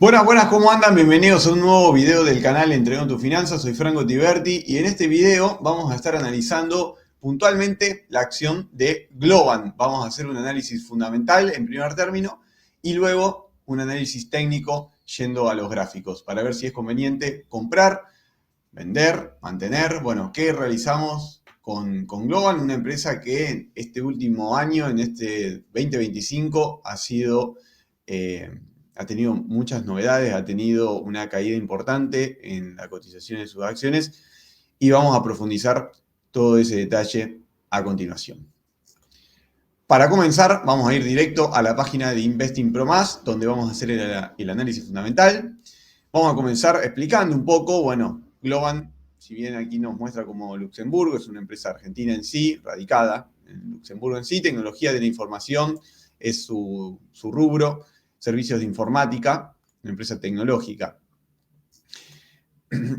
Buenas, buenas, ¿cómo andan? Bienvenidos a un nuevo video del canal Entrenando tus Finanzas. Soy Franco Tiberti y en este video vamos a estar analizando puntualmente la acción de Globant. Vamos a hacer un análisis fundamental en primer término y luego un análisis técnico yendo a los gráficos para ver si es conveniente comprar, vender, mantener. Bueno, ¿qué realizamos con Globant? Una empresa que este último año, en este 2025, ha tenido muchas novedades, ha tenido una caída importante en la cotización de sus acciones y vamos a profundizar todo ese detalle a continuación. Para comenzar, vamos a ir directo a la página de Investing Pro+, donde vamos a hacer el análisis fundamental. Vamos a comenzar explicando un poco, bueno, Globant, si bien aquí nos muestra como Luxemburgo, es una empresa argentina en sí, radicada en Luxemburgo en sí, tecnología de la información es su rubro, servicios de informática, una empresa tecnológica.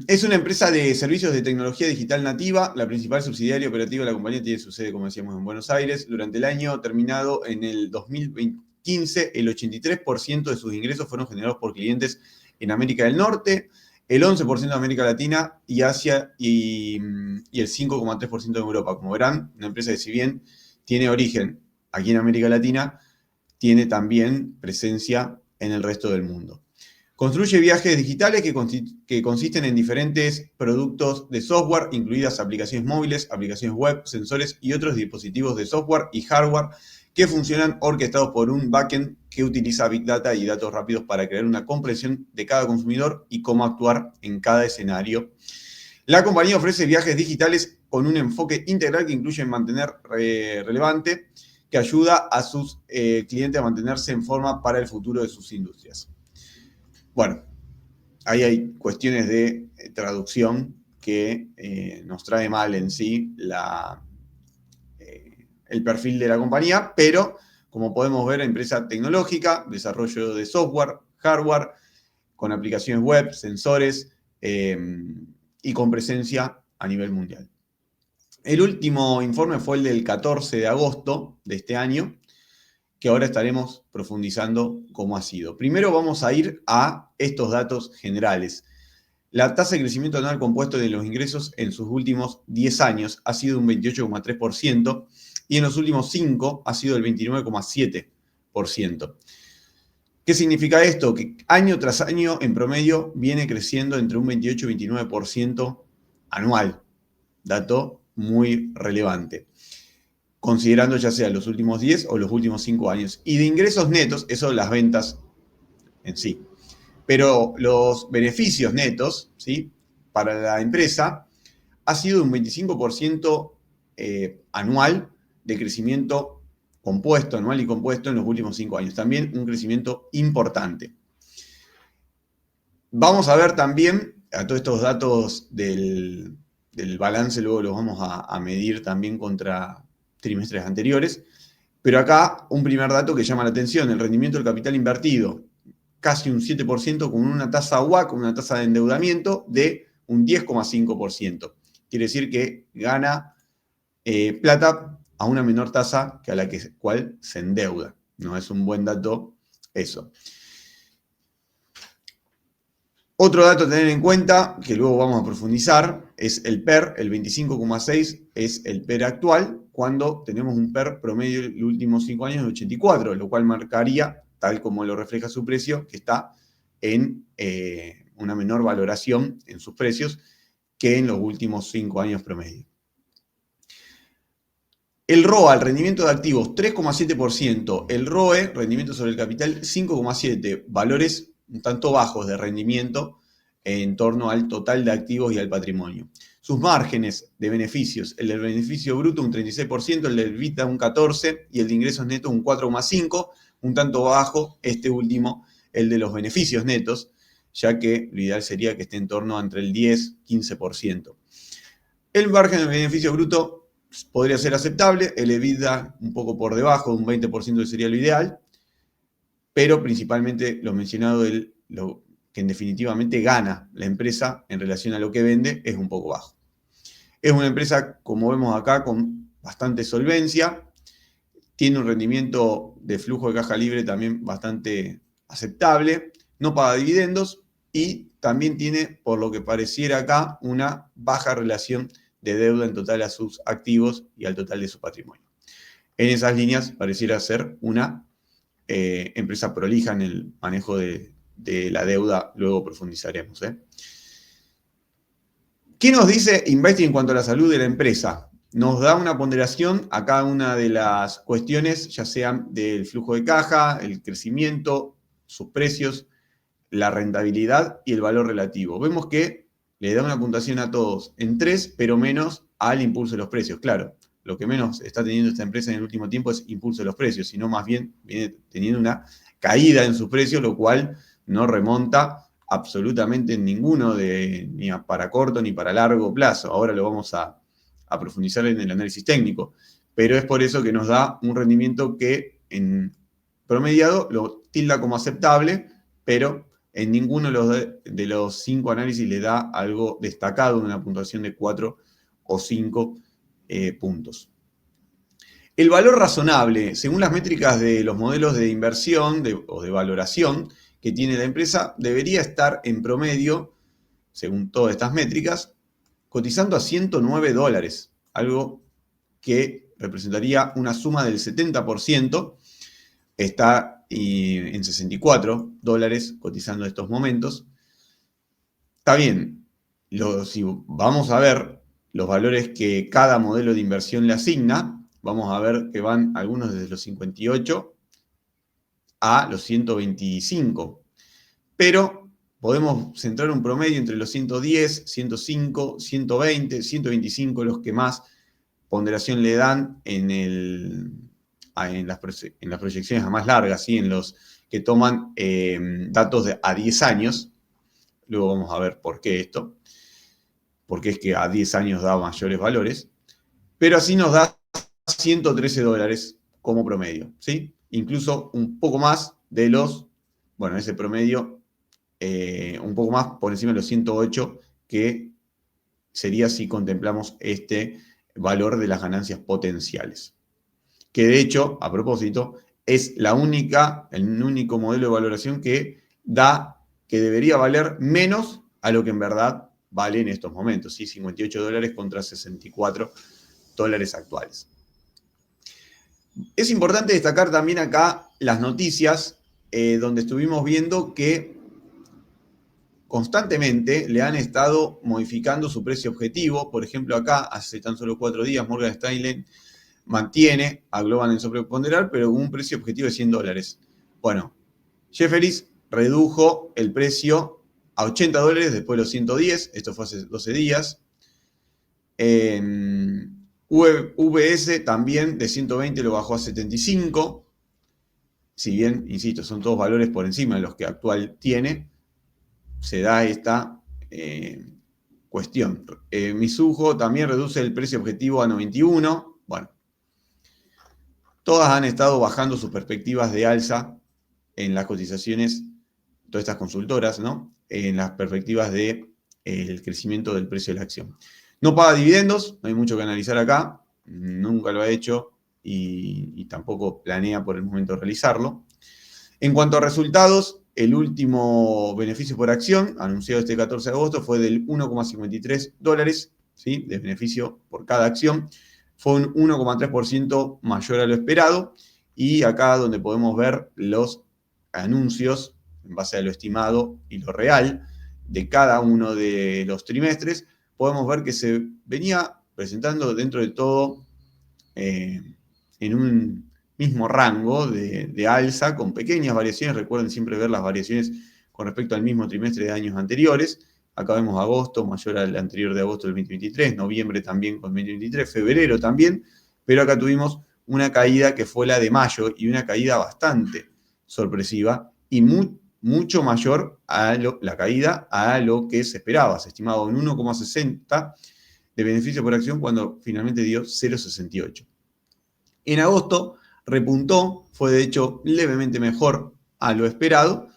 Es una empresa de servicios de tecnología digital nativa. La principal subsidiaria operativa de la compañía tiene su sede, como decíamos, en Buenos Aires. Durante el año terminado en el 2015, el 83% de sus ingresos fueron generados por clientes en América del Norte, el 11% de América Latina y Asia y el 5,3% en Europa. Como verán, una empresa que, si bien tiene origen aquí en América Latina, tiene también presencia en el resto del mundo. Construye viajes digitales que consisten en diferentes productos de software, incluidas aplicaciones móviles, aplicaciones web, sensores y otros dispositivos de software y hardware que funcionan orquestados por un backend que utiliza Big Data y datos rápidos para crear una comprensión de cada consumidor y cómo actuar en cada escenario. La compañía ofrece viajes digitales con un enfoque integral que incluye mantener relevante, que ayuda a sus clientes a mantenerse en forma para el futuro de sus industrias. Bueno, ahí hay cuestiones de traducción que nos trae mal en sí el perfil de la compañía, pero como podemos ver, empresa tecnológica, desarrollo de software, hardware, con aplicaciones web, sensores y con presencia a nivel mundial. El último informe fue el del 14 de agosto de este año, que ahora estaremos profundizando cómo ha sido. Primero vamos a ir a estos datos generales. La tasa de crecimiento anual compuesto de los ingresos en sus últimos 10 años ha sido un 28,3% y en los últimos 5 ha sido el 29,7%. ¿Qué significa esto? Que año tras año, en promedio, viene creciendo entre un 28 y 29% anual. Dato muy relevante, considerando ya sea los últimos 10 o los últimos 5 años. Y de ingresos netos, eso las ventas en sí. Pero los beneficios netos, ¿sí?, para la empresa ha sido un 25% anual de crecimiento compuesto, anual y compuesto en los últimos 5 años. También un crecimiento importante. Vamos a ver también a todos estos datos del balance, luego los vamos a medir también contra trimestres anteriores. Pero acá un primer dato que llama la atención, el rendimiento del capital invertido, casi un 7% con una tasa WACC, una tasa de endeudamiento de un 10,5%. Quiere decir que gana plata a una menor tasa que a la cual se endeuda. No es un buen dato eso. Otro dato a tener en cuenta, que luego vamos a profundizar, es el PER, el 25,6 es el PER actual, cuando tenemos un PER promedio en los últimos 5 años de 84, lo cual marcaría, tal como lo refleja su precio, que está en una menor valoración en sus precios que en los últimos 5 años promedio. El ROA, el rendimiento de activos, 3,7%. El ROE, rendimiento sobre el capital, 5,7%. Valores un tanto bajos de rendimiento en torno al total de activos y al patrimonio. Sus márgenes de beneficios, el del beneficio bruto un 36%, el del EBITDA un 14% y el de ingresos netos un 4,5%, un tanto bajo este último, el de los beneficios netos, ya que lo ideal sería que esté en torno entre el 10 y 15%. El margen de beneficio bruto podría ser aceptable, el EBITDA un poco por debajo, un 20% sería lo ideal, pero principalmente lo mencionado, lo que en definitivamente gana la empresa en relación a lo que vende, es un poco bajo. Es una empresa, como vemos acá, con bastante solvencia, tiene un rendimiento de flujo de caja libre también bastante aceptable, no paga dividendos y también tiene, por lo que pareciera acá, una baja relación de deuda en total a sus activos y al total de su patrimonio. En esas líneas pareciera ser una empresa prolija en el manejo de la deuda, luego profundizaremos. ¿Qué nos dice Investing en cuanto a la salud de la empresa? Nos da una ponderación a cada una de las cuestiones, ya sean del flujo de caja, el crecimiento, sus precios, la rentabilidad y el valor relativo. Vemos que le da una puntuación a todos en 3, pero menos al impulso de los precios. Claro, lo que menos está teniendo esta empresa en el último tiempo es impulso de los precios, sino más bien viene teniendo una caída en sus precios, lo cual no remonta absolutamente en ninguno ni para corto ni para largo plazo. Ahora lo vamos a profundizar en el análisis técnico, pero es por eso que nos da un rendimiento que en promediado lo tilda como aceptable, pero en ninguno de los 5 análisis le da algo destacado, una puntuación de 4 o 5 puntos. El valor razonable, según las métricas de los modelos de inversión o de valoración que tiene la empresa, debería estar en promedio, según todas estas métricas, cotizando a $109, algo que representaría una suma del 70%, está en $64 cotizando en estos momentos. Está bien, si vamos a ver los valores que cada modelo de inversión le asigna, vamos a ver que van algunos desde los 58 a los 125. Pero podemos centrar un promedio entre los 110, 105, 120, 125, los que más ponderación le dan en las proyecciones a más largas, ¿sí? En los que toman datos a 10 años. Luego vamos a ver por qué esto. Porque es que a 10 años da mayores valores. Pero así nos da $113 como promedio, ¿sí? Incluso un poco más de ese promedio, un poco más por encima de los 108, que sería si contemplamos este valor de las ganancias potenciales. Que de hecho, a propósito, es el único modelo de valoración que debería valer menos a lo que en verdad vale en estos momentos, ¿sí? $58 contra $64 actuales. Es importante destacar también acá las noticias, donde estuvimos viendo que constantemente le han estado modificando su precio objetivo. Por ejemplo, acá, hace tan solo 4 días, Morgan Stanley mantiene a Globant en sobreponderar, pero con un precio objetivo de $100. Bueno, Jefferies redujo el precio a $80 después de los 110, esto fue hace 12 días. VS también de 120 lo bajó a 75. Si bien, insisto, son todos valores por encima de los que actual tiene, se da esta cuestión. Mizuho también reduce el precio objetivo a 91. Bueno, todas han estado bajando sus perspectivas de alza en las cotizaciones, todas estas consultoras, ¿no? En las perspectivas del crecimiento del precio de la acción. No paga dividendos, no hay mucho que analizar acá, nunca lo ha hecho y tampoco planea por el momento realizarlo. En cuanto a resultados, el último beneficio por acción, anunciado este 14 de agosto, fue del $1,53, ¿sí? De beneficio por cada acción. Fue un 1,3% mayor a lo esperado. Y acá donde podemos ver los anuncios, en base a lo estimado y lo real, de cada uno de los trimestres, podemos ver que se venía presentando dentro de todo en un mismo rango de alza, con pequeñas variaciones. Recuerden siempre ver las variaciones con respecto al mismo trimestre de años anteriores. Acá vemos agosto mayor al anterior de agosto del 2023, noviembre también con 2023, febrero también, pero acá tuvimos una caída que fue la de mayo y una caída bastante sorpresiva y mucho mayor a la caída a lo que se esperaba. Se estimaba un 1,60 de beneficio por acción cuando finalmente dio 0,68. En agosto repuntó, fue de hecho levemente mejor a lo esperado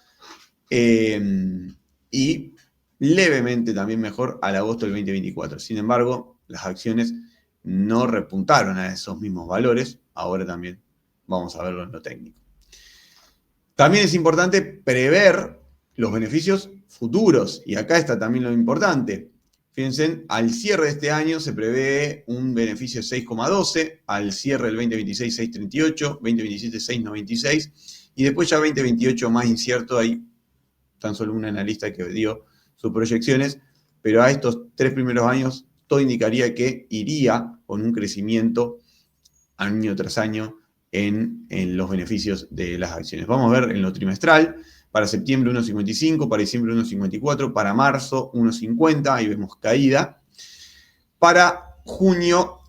y levemente también mejor al agosto del 2024. Sin embargo, las acciones no repuntaron a esos mismos valores. Ahora también vamos a verlo en lo técnico. También es importante prever los beneficios futuros. Y acá está también lo importante. Fíjense, al cierre de este año se prevé un beneficio de 6,12, al cierre del 2026 6,38, 2027 6,96 y después ya 2028 más incierto, hay tan solo un analista que dio sus proyecciones, pero a estos 3 primeros años todo indicaría que iría con un crecimiento año tras año en los beneficios de las acciones. Vamos a ver en lo trimestral. Para septiembre 1,55, para diciembre 1,54, para marzo 1,50, ahí vemos caída. Para junio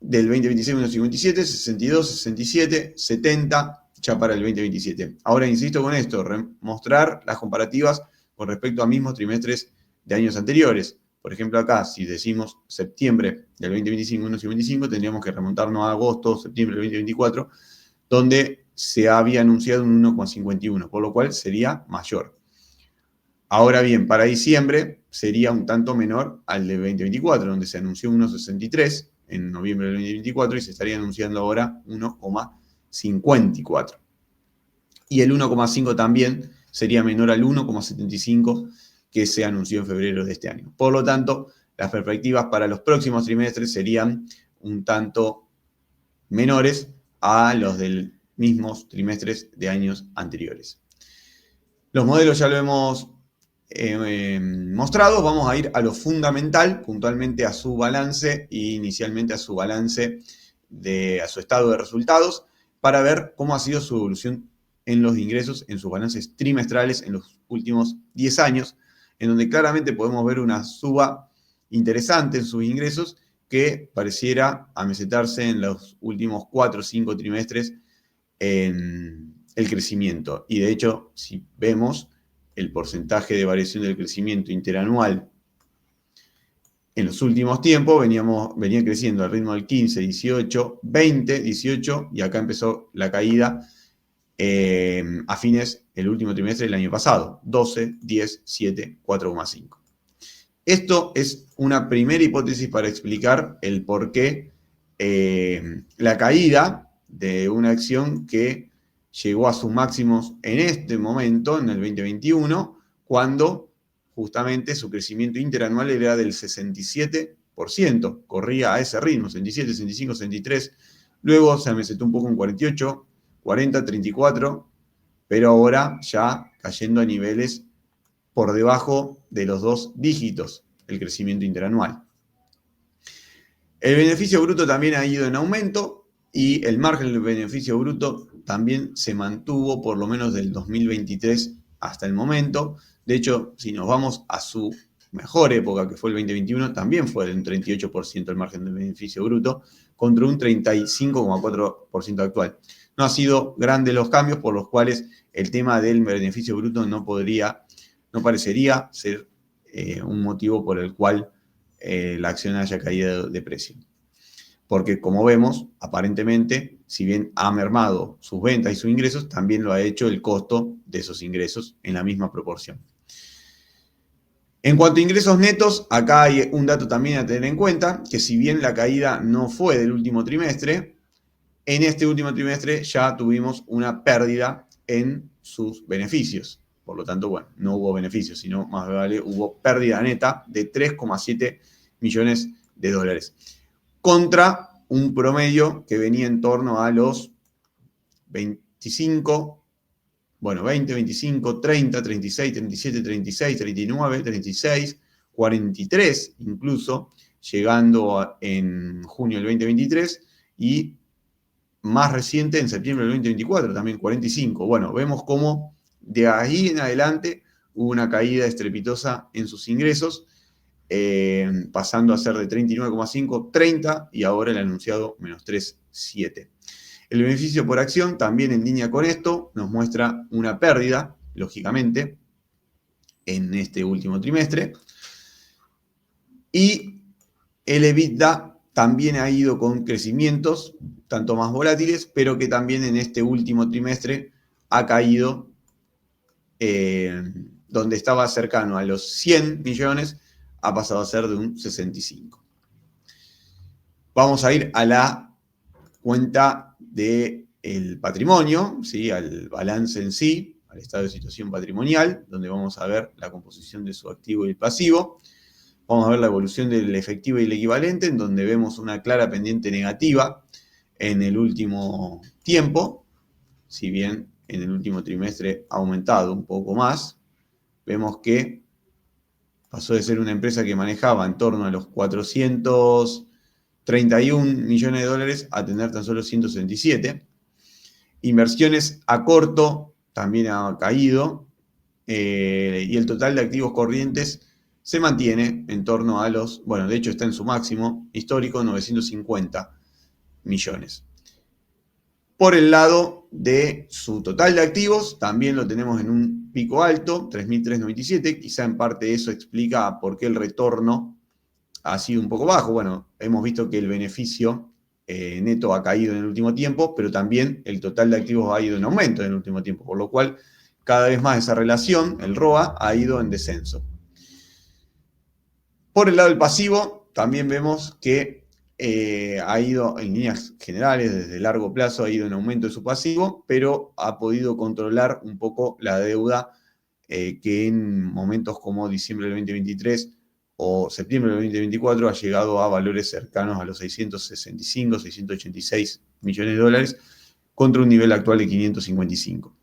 del 2026 1,57, 62, 67, 70, ya para el 2027. Ahora insisto con esto, mostrar las comparativas con respecto a mismos trimestres de años anteriores. Por ejemplo, acá, si decimos septiembre del 2025, 1,55, tendríamos que remontarnos a agosto, septiembre del 2024, donde se había anunciado un 1,51, por lo cual sería mayor. Ahora bien, para diciembre sería un tanto menor al de 2024, donde se anunció 1,63 en noviembre del 2024 y se estaría anunciando ahora 1,54. Y el 1,5 también sería menor al 1,75 que se anunció en febrero de este año. Por lo tanto, las perspectivas para los próximos trimestres serían un tanto menores a los del mismos trimestres de años anteriores. Los modelos ya lo hemos mostrado. Vamos a ir a lo fundamental, puntualmente a su balance e inicialmente a su balance, a su estado de resultados, para ver cómo ha sido su evolución en los ingresos, en sus balances trimestrales en los últimos 10 años, en donde claramente podemos ver una suba interesante en sus ingresos que pareciera amesetarse en los últimos 4 o 5 trimestres en el crecimiento. Y de hecho, si vemos el porcentaje de variación del crecimiento interanual en los últimos tiempos, venía creciendo al ritmo del 15, 18, 20, 18, y acá empezó la caída a fines del último trimestre del año pasado, 12, 10, 7, 4,5. Esto es una primera hipótesis para explicar el por qué la caída de una acción que llegó a sus máximos en este momento, en el 2021, cuando justamente su crecimiento interanual era del 67%, corría a ese ritmo, 67, 65, 63, luego se amesetó un poco en 48, 40, 34, pero ahora ya cayendo a niveles por debajo de los 2 dígitos el crecimiento interanual. El beneficio bruto también ha ido en aumento y el margen del beneficio bruto también se mantuvo por lo menos del 2023 hasta el momento. De hecho, si nos vamos a su mejor época, que fue el 2021, también fue de un 38% el margen del beneficio bruto, contra un 35,4% actual. No han sido grandes los cambios, por los cuales el tema del beneficio bruto no parecería ser un motivo por el cual la acción haya caído de precio. Porque como vemos, aparentemente, si bien ha mermado sus ventas y sus ingresos, también lo ha hecho el costo de esos ingresos en la misma proporción. En cuanto a ingresos netos, acá hay un dato también a tener en cuenta, que si bien la caída no fue del último trimestre, en este último trimestre ya tuvimos una pérdida en sus beneficios. Por lo tanto, bueno, no hubo beneficios, sino más vale hubo pérdida neta de 3,7 millones de dólares. Contra un promedio que venía en torno a los 25, 20, 25, 30, 36, 37, 36, 39, 36, 43 incluso, llegando en junio del 2023 y más reciente en septiembre del 2024, también 45. Bueno, vemos cómo de ahí en adelante hubo una caída estrepitosa en sus ingresos, pasando a ser de 39,5, 30 y ahora el anunciado menos 3,7. El beneficio por acción, también en línea con esto, nos muestra una pérdida, lógicamente, en este último trimestre. Y el EBITDA también ha ido con crecimientos, tanto más volátiles, pero que también en este último trimestre ha caído, donde estaba cercano a los 100 millones, ha pasado a ser de un 65. Vamos a ir a la cuenta del patrimonio, ¿sí? Al balance en sí, al estado de situación patrimonial, donde vamos a ver la composición de su activo y el pasivo. Vamos a ver la evolución del efectivo y el equivalente, en donde vemos una clara pendiente negativa en el último tiempo, si bien en el último trimestre ha aumentado un poco más. Vemos que pasó de ser una empresa que manejaba en torno a los 431 millones de dólares a tener tan solo 167. Inversiones a corto también ha caído, y el total de activos corrientes se mantiene en torno a los, bueno, de hecho está en su máximo histórico, 950 millones. Por el lado de su total de activos, también lo tenemos en un pico alto, 3.397. Quizá en parte eso explica por qué el retorno ha sido un poco bajo. Bueno, hemos visto que el beneficio neto ha caído en el último tiempo, pero también el total de activos ha ido en aumento en el último tiempo, por lo cual cada vez más esa relación, el ROA, ha ido en descenso. Por el lado del pasivo, también vemos que ha ido en líneas generales, desde largo plazo, ha ido en aumento de su pasivo, pero ha podido controlar un poco la deuda que en momentos como diciembre del 2023 o septiembre del 2024 ha llegado a valores cercanos a los 665, 686 millones de dólares contra un nivel actual de 555.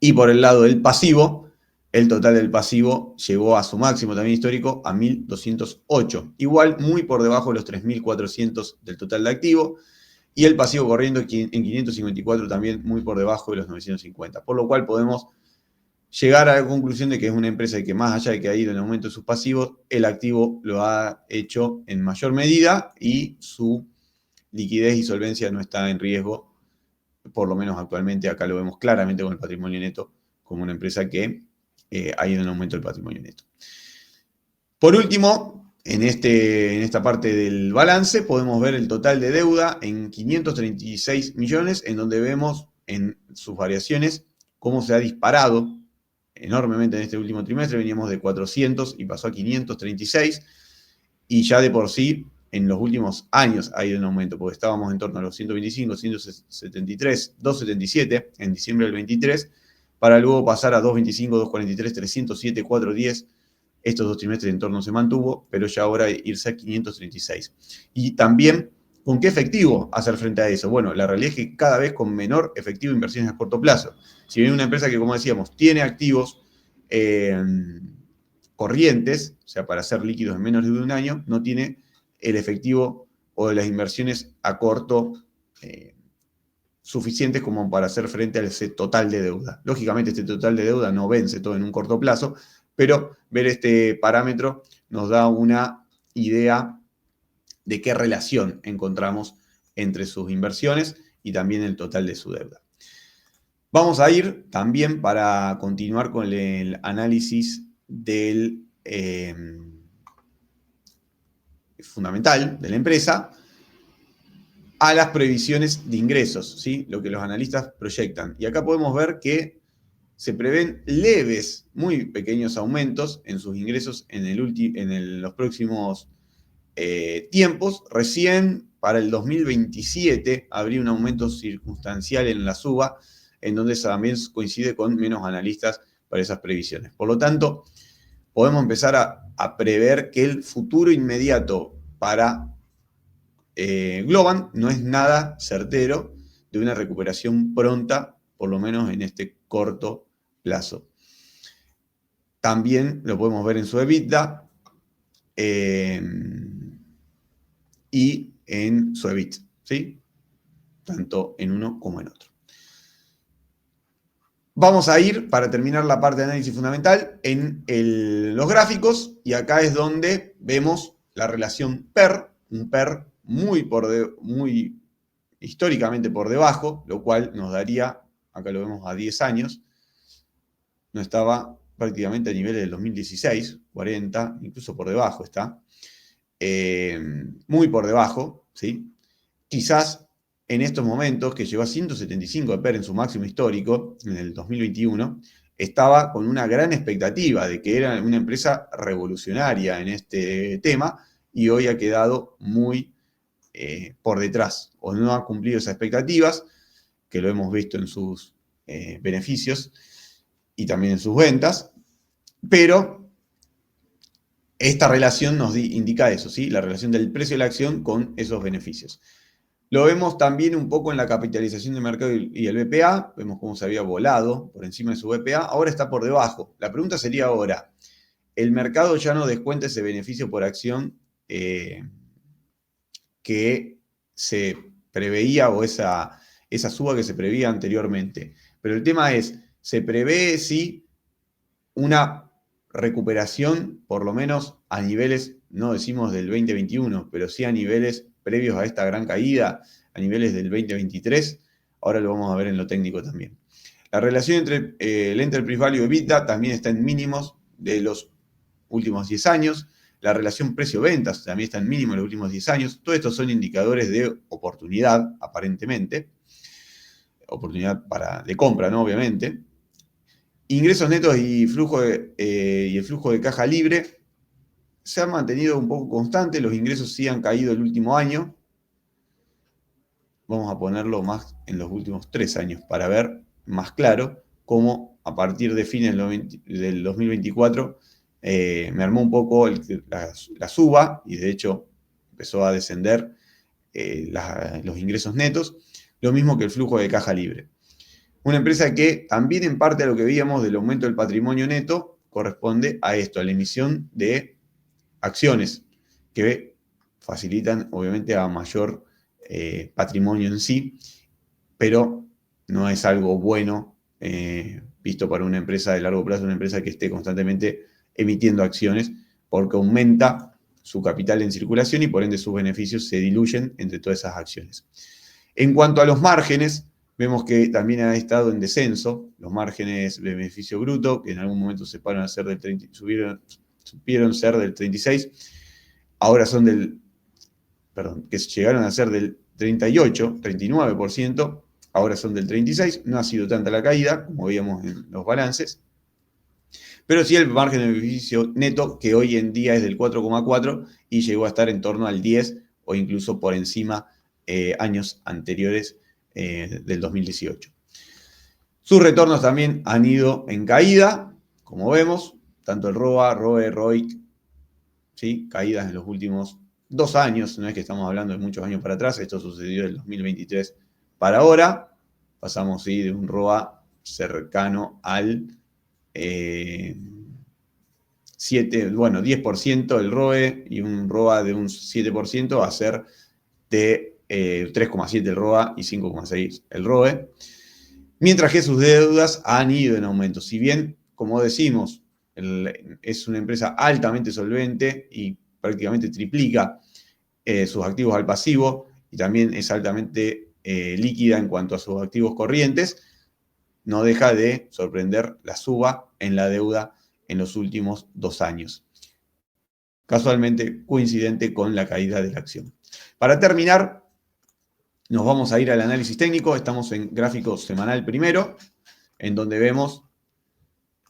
Y por el lado del pasivo, el total del pasivo llegó a su máximo también histórico a 1.208. Igual muy por debajo de los 3.400 del total de activo. Y el pasivo corriendo en 554 también muy por debajo de los 950. Por lo cual podemos llegar a la conclusión de que es una empresa que más allá de que ha ido en aumento de sus pasivos, el activo lo ha hecho en mayor medida y su liquidez y solvencia no está en riesgo. Por lo menos actualmente acá lo vemos claramente con el patrimonio neto como una empresa que ha ido en aumento del patrimonio neto. Por último, en esta parte del balance podemos ver el total de deuda en 536 millones, en donde vemos en sus variaciones cómo se ha disparado enormemente en este último trimestre. Veníamos de 400 y pasó a 536, y ya de por sí en los últimos años ha ido en aumento, porque estábamos en torno a los 125, 173, 277 en diciembre del 23, para luego pasar a 225, 243, 307, 410. Estos dos trimestres en torno se mantuvo, pero ya ahora irse a 536. Y también, ¿con qué efectivo hacer frente a eso? Bueno, la realidad es que cada vez con menor efectivo de inversiones a corto plazo. Si bien una empresa que, como decíamos, tiene activos corrientes, o sea, para ser líquidos en menos de un año, no tiene el efectivo o las inversiones a corto suficientes como para hacer frente a ese total de deuda. Lógicamente, este total de deuda no vence todo en un corto plazo, pero ver este parámetro nos da una idea de qué relación encontramos entre sus inversiones y también el total de su deuda. Vamos a ir también, para continuar con el análisis del fundamental de la empresa, a las previsiones de ingresos, ¿sí? Lo que los analistas proyectan. Y acá podemos ver que se prevén leves, muy pequeños aumentos en sus ingresos en los próximos tiempos. Recién para el 2027 habría un aumento circunstancial en la suba, en donde también coincide con menos analistas para esas previsiones. Por lo tanto, podemos empezar a prever que el futuro inmediato para Globant no es nada certero de una recuperación pronta, por lo menos en este corto plazo. También lo podemos ver en su EBITDA y en su EBIT, ¿sí? Tanto en uno como en otro. Vamos a ir, para terminar la parte de análisis fundamental, en los gráficos, y acá es donde vemos la relación PER, un PER muy históricamente por debajo, lo cual nos daría, acá lo vemos a 10 años, no estaba prácticamente a niveles del 2016, 40, incluso por debajo está, muy por debajo, ¿sí? Quizás en estos momentos, que llegó a 175 de PER en su máximo histórico, en el 2021, estaba con una gran expectativa de que era una empresa revolucionaria en este tema, y hoy ha quedado muy por detrás, o no ha cumplido esas expectativas, que lo hemos visto en sus beneficios y también en sus ventas, pero esta relación nos indica eso, ¿sí? La relación del precio de la acción con esos beneficios. Lo vemos también un poco en la capitalización de mercado y el BPA. Vemos cómo se había volado por encima de su BPA. Ahora está por debajo. La pregunta sería ahora, ¿el mercado ya no descuenta ese beneficio por acción que se preveía o esa suba que se preveía anteriormente? Pero el tema es, ¿se prevé si una recuperación, por lo menos a niveles, no decimos del 2021, pero sí a niveles previos a esta gran caída, a niveles del 2023? Ahora lo vamos a ver en lo técnico también. La relación entre el Enterprise Value y EBITDA también está en mínimos de los últimos 10 años. La relación precio-ventas también está en mínimo en los últimos 10 años. Todos estos son indicadores de oportunidad, aparentemente. Oportunidad de compra, ¿no? Obviamente. Ingresos netos y el flujo de caja libre se han mantenido un poco constante. Los ingresos sí han caído el último año. Vamos a ponerlo más en los últimos 3 años para ver más claro cómo a partir de fines del 2024 me armó un poco la suba y de hecho empezó a descender los ingresos netos, lo mismo que el flujo de caja libre. Una empresa que también en parte a lo que veíamos del aumento del patrimonio neto corresponde a esto, a la emisión de acciones que facilitan obviamente a mayor patrimonio en sí, pero no es algo bueno visto para una empresa de largo plazo, una empresa que esté constantemente emitiendo acciones, porque aumenta su capital en circulación y por ende sus beneficios se diluyen entre todas esas acciones. En cuanto a los márgenes, vemos que también ha estado en descenso, los márgenes de beneficio bruto, que en algún momento supieron ser del 36, ahora son que llegaron a ser del 38, 39%, ahora son del 36%, no ha sido tanta la caída, como veíamos en los balances, pero sí el margen de beneficio neto, que hoy en día es del 4,4 y llegó a estar en torno al 10 o incluso por encima años anteriores del 2018. Sus retornos también han ido en caída, como vemos, tanto el ROA, ROE, ROIC, ¿sí? Caídas en los últimos 2 años, no es que estamos hablando de muchos años para atrás, esto sucedió del 2023 para ahora, pasamos ¿sí? de un ROA cercano al 10% el ROE y un ROA de un 7% a ser de 3,7 el ROA y 5,6 el ROE, mientras que sus deudas han ido en aumento. Si bien, como decimos, es una empresa altamente solvente y prácticamente triplica sus activos al pasivo y también es altamente líquida en cuanto a sus activos corrientes, no deja de sorprender la suba en la deuda en los últimos 2 años. Casualmente coincidente con la caída de la acción. Para terminar, nos vamos a ir al análisis técnico. Estamos en gráfico semanal primero, en donde vemos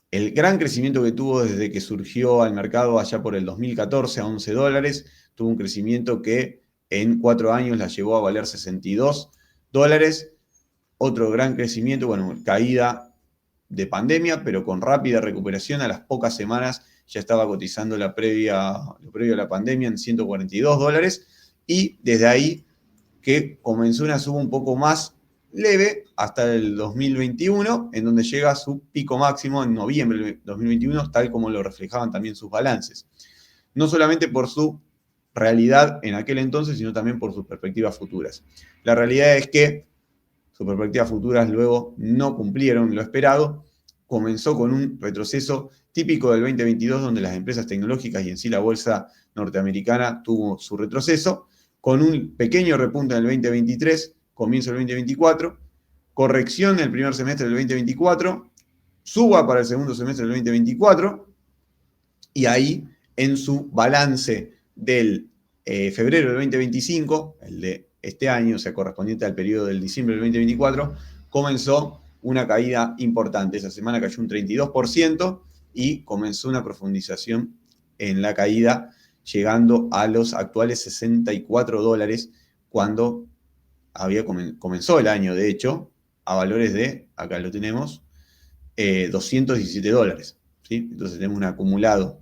el gran crecimiento que tuvo desde que surgió al mercado allá por el 2014 a $11. Tuvo un crecimiento que en 4 años la llevó a valer $62. Otro gran crecimiento, bueno, caída de pandemia, pero con rápida recuperación. A las pocas semanas ya estaba cotizando lo previo a la pandemia en $142. Y desde ahí que comenzó una suba un poco más leve hasta el 2021, en donde llega a su pico máximo en noviembre del 2021, tal como lo reflejaban también sus balances. No solamente por su realidad en aquel entonces, sino también por sus perspectivas futuras. La realidad es que sus perspectivas futuras luego no cumplieron lo esperado. Comenzó con un retroceso típico del 2022, donde las empresas tecnológicas y en sí la bolsa norteamericana tuvo su retroceso, con un pequeño repunte en el 2023, comienzo del 2024, corrección en el primer semestre del 2024, suba para el segundo semestre del 2024, y ahí en su balance del febrero del 2025, el de este año, o sea, correspondiente al periodo del diciembre del 2024, comenzó una caída importante. Esa semana cayó un 32% y comenzó una profundización en la caída, llegando a los actuales $64 cuando comenzó el año, de hecho, a valores de, acá lo tenemos, $217. ¿Sí? Entonces tenemos un acumulado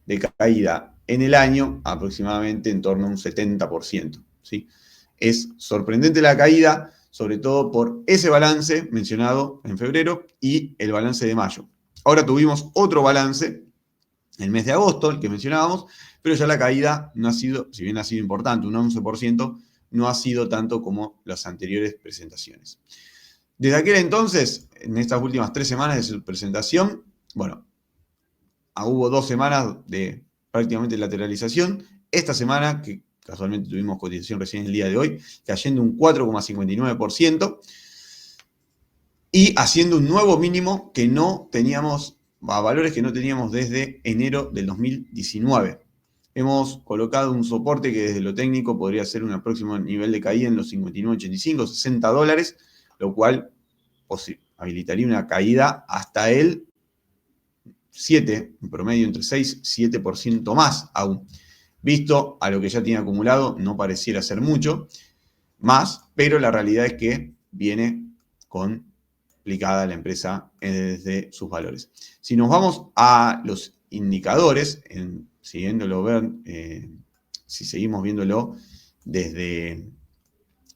de caída en el año aproximadamente en torno a un 70%. ¿Sí? Es sorprendente la caída, sobre todo por ese balance mencionado en febrero y el balance de mayo. Ahora tuvimos otro balance, el mes de agosto, el que mencionábamos, pero ya la caída no ha sido, si bien ha sido importante, un 11%, no ha sido tanto como las anteriores presentaciones. Desde aquel entonces, en estas últimas 3 semanas de su presentación, bueno, hubo 2 semanas de prácticamente lateralización. Esta semana, que casualmente tuvimos cotización recién el día de hoy, cayendo un 4,59% y haciendo un nuevo mínimo que no teníamos, a valores que no teníamos desde enero del 2019. Hemos colocado un soporte que desde lo técnico podría ser un próximo nivel de caída en los 59,85, $60, lo cual habilitaría una caída hasta el 7, en promedio entre 6 y 7% más aún. Visto a lo que ya tiene acumulado, no pareciera ser mucho más, pero la realidad es que viene complicada la empresa desde sus valores. Si nos vamos a los indicadores, si seguimos viéndolo desde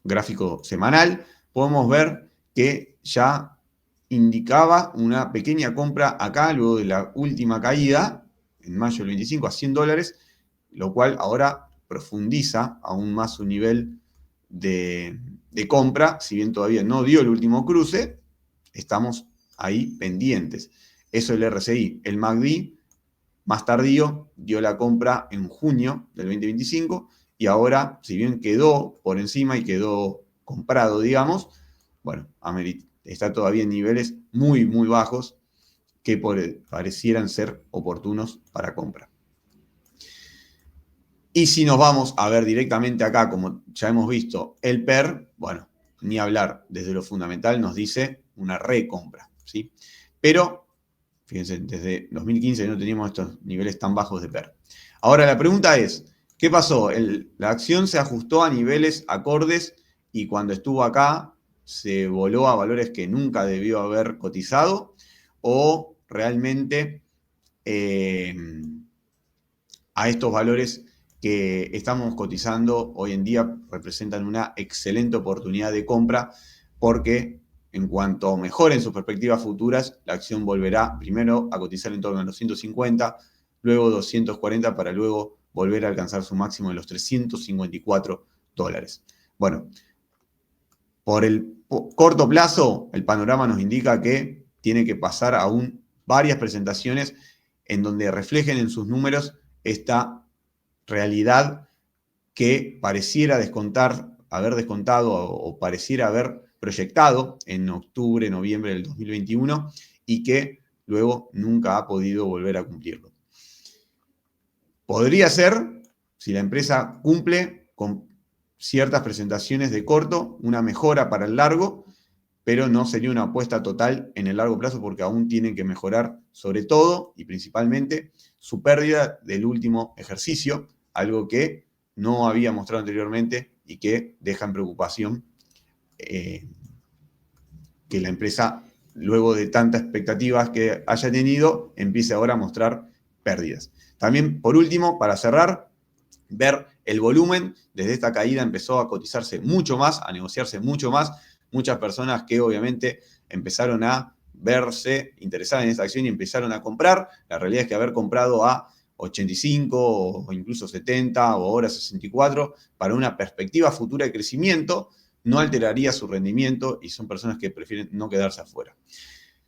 gráfico semanal, podemos ver que ya indicaba una pequeña compra acá, luego de la última caída, en mayo del 25 a $100, lo cual ahora profundiza aún más su nivel de compra, si bien todavía no dio el último cruce, estamos ahí pendientes. Eso es el RSI. El MACD, más tardío, dio la compra en junio del 2025 y ahora, si bien quedó por encima y quedó comprado, digamos, bueno, está todavía en niveles muy, muy bajos que parecieran ser oportunos para compra. Y si nos vamos a ver directamente acá, como ya hemos visto, el PER, bueno, ni hablar, desde lo fundamental nos dice una recompra, ¿sí? Pero, fíjense, desde 2015 no teníamos estos niveles tan bajos de PER. Ahora la pregunta es, ¿qué pasó? La acción se ajustó a niveles acordes y cuando estuvo acá se voló a valores que nunca debió haber cotizado, o realmente a estos valores que estamos cotizando hoy en día representan una excelente oportunidad de compra, porque en cuanto mejoren sus perspectivas futuras, la acción volverá primero a cotizar en torno a los 150, luego 240, para luego volver a alcanzar su máximo de los $354. Bueno, por el corto plazo, el panorama nos indica que tiene que pasar aún varias presentaciones en donde reflejen en sus números esta realidad que pareciera haber descontado o pareciera haber proyectado en octubre, noviembre del 2021 y que luego nunca ha podido volver a cumplirlo. Podría ser, si la empresa cumple con ciertas presentaciones de corto, una mejora para el largo, pero no sería una apuesta total en el largo plazo porque aún tienen que mejorar, sobre todo y principalmente, su pérdida del último ejercicio, algo que no había mostrado anteriormente y que deja en preocupación que la empresa, luego de tantas expectativas que haya tenido, empiece ahora a mostrar pérdidas. También, por último, para cerrar, ver el volumen. Desde esta caída empezó a cotizarse mucho más, a negociarse mucho más. Muchas personas que obviamente empezaron a verse interesadas en esta acción y empezaron a comprar. La realidad es que haber comprado a 85 o incluso 70 o ahora 64 para una perspectiva futura de crecimiento no alteraría su rendimiento y son personas que prefieren no quedarse afuera.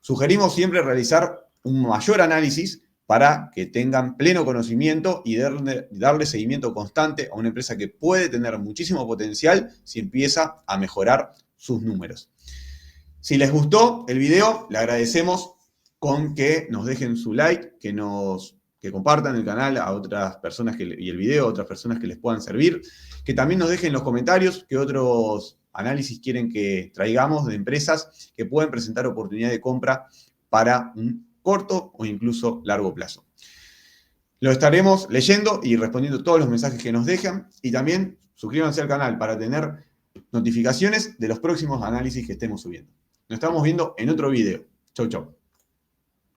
Sugerimos siempre realizar un mayor análisis para que tengan pleno conocimiento y darle seguimiento constante a una empresa que puede tener muchísimo potencial si empieza a mejorar sus números. Si les gustó el video, le agradecemos con que nos dejen su like, que compartan el canal a otras personas y el video a otras personas que les puedan servir, que también nos dejen en los comentarios qué otros análisis quieren que traigamos de empresas que pueden presentar oportunidad de compra para un corto o incluso largo plazo. Lo estaremos leyendo y respondiendo todos los mensajes que nos dejan y también suscríbanse al canal para tener notificaciones de los próximos análisis que estemos subiendo. Nos estamos viendo en otro video. Chau, chau.